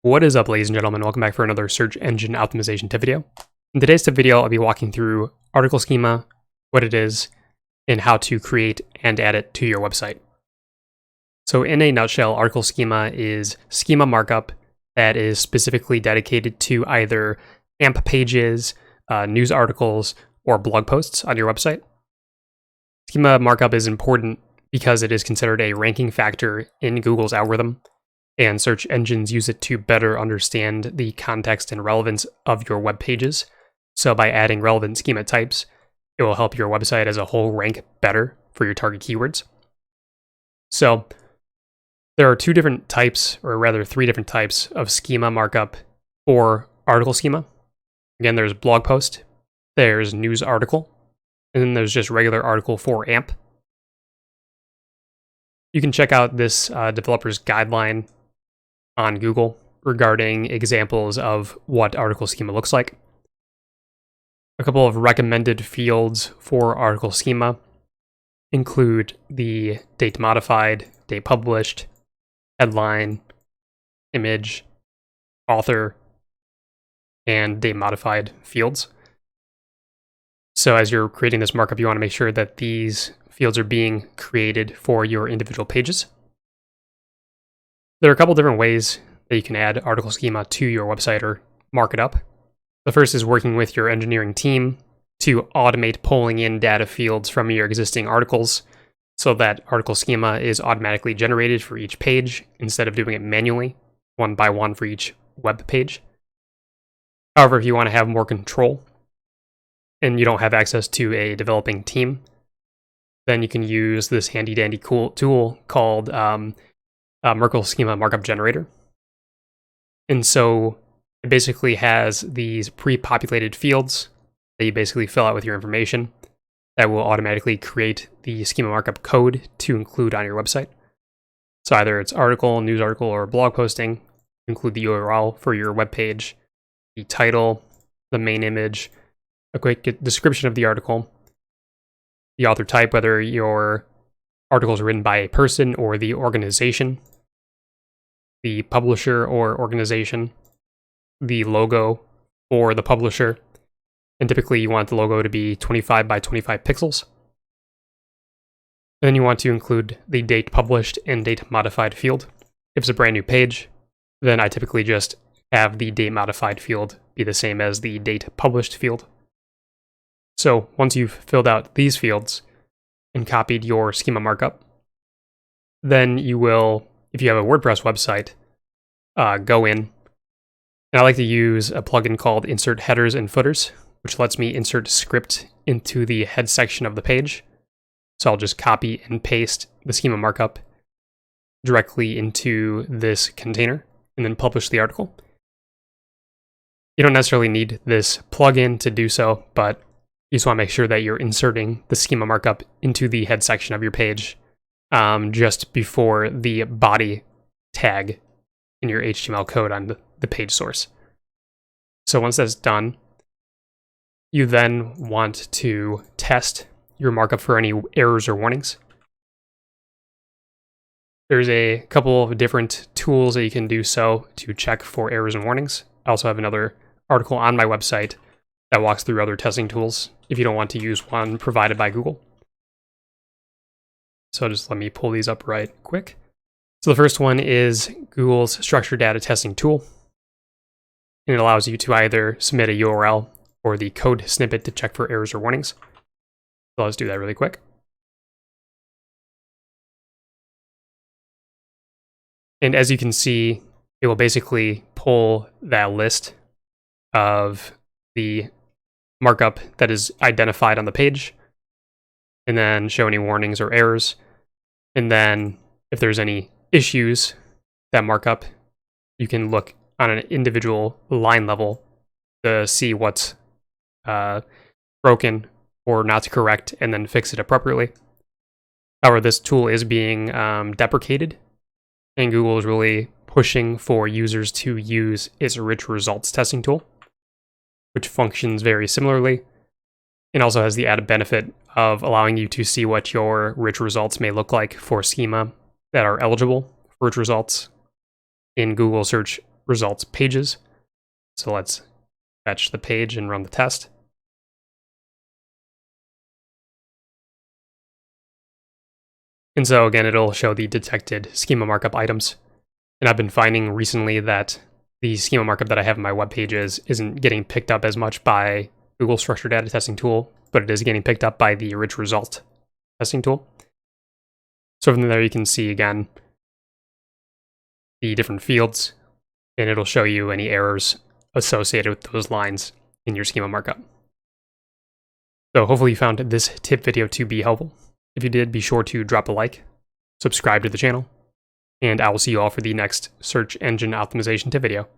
What is up, ladies and gentlemen? Welcome back for another search engine optimization tip video. In today's tip video, I'll be walking through Article Schema, what it is, and how to create and add it to your website. So in a nutshell, Article Schema is schema markup that is specifically dedicated to either AMP pages, news articles, or blog posts on your website. Schema markup is important because it is considered a ranking factor in Google's algorithm, and search engines use it to better understand the context and relevance of your web pages. So by adding relevant schema types, it will help your website as a whole rank better for your target keywords. So there are three different types of schema markup for article schema. Again, there's blog post, there's news article, and then there's just regular article for AMP. You can check out this developer's guideline on Google regarding examples of what article schema looks like. A couple of recommended fields for article schema include the date modified, date published, headline, image, author, and date modified fields. So as you're creating this markup, you want to make sure that these fields are being created for your individual pages. There are a couple different ways that you can add article schema to your website or mark it up. The first is working with your engineering team to automate pulling in data fields from your existing articles so that article schema is automatically generated for each page instead of doing it manually, one by one for each web page. However, if you want to have more control and you don't have access to a developing team, then you can use this handy dandy cool tool called Markup Schema Markup Generator. And so it basically has these pre-populated fields that you basically fill out with your information that will automatically create the schema markup code to include on your website. So either it's article, news article, or blog posting, include the URL for your web page, the title, the main image, a quick description of the article, the author type, whether your article is written by a person or the organization, the publisher or organization, the logo for the publisher, and typically you want the logo to be 25 by 25 pixels. Then you want to include the date published and date modified field. If it's a brand new page, then I typically just have the date modified field be the same as the date published field. So once you've filled out these fields and copied your schema markup, then you will, if you have a WordPress website, go in. And I like to use a plugin called Insert Headers and Footers, which lets me insert script into the head section of the page. So I'll just copy and paste the schema markup directly into this container and then publish the article. You don't necessarily need this plugin to do so, but you just want to make sure that you're inserting the schema markup into the head section of your page just before the body tag in your HTML code on the page source. So once that's done, you then want to test your markup for any errors or warnings. There's a couple of different tools that you can do so to check for errors and warnings. I also have another article on my website that walks through other testing tools if you don't want to use one provided by Google. So just let me pull these up right quick. So the first one is Google's structured data testing tool. And it allows you to either submit a URL or the code snippet to check for errors or warnings. So let's do that really quick. And as you can see, it will basically pull that list of the markup that is identified on the page and then show any warnings or errors. And then if there's any issues that markup, you can look on an individual line level to see what's broken or not correct and then fix it appropriately. However, this tool is being deprecated, and Google is really pushing for users to use its rich results testing tool, which functions very similarly and also has the added benefit of allowing you to see what your rich results may look like for schema that are eligible for rich results in Google search results pages. So let's fetch the page and run the test. And so again, it'll show the detected schema markup items. And I've been finding recently that the schema markup that I have in my web pages isn't getting picked up as much by Google Structured Data Testing Tool, but it is getting picked up by the Rich Result Testing Tool. So from there, you can see again the different fields, and it'll show you any errors associated with those lines in your schema markup. So hopefully you found this tip video to be helpful. If you did, be sure to drop a like, subscribe to the channel, and I will see you all for the next search engine optimization tip video.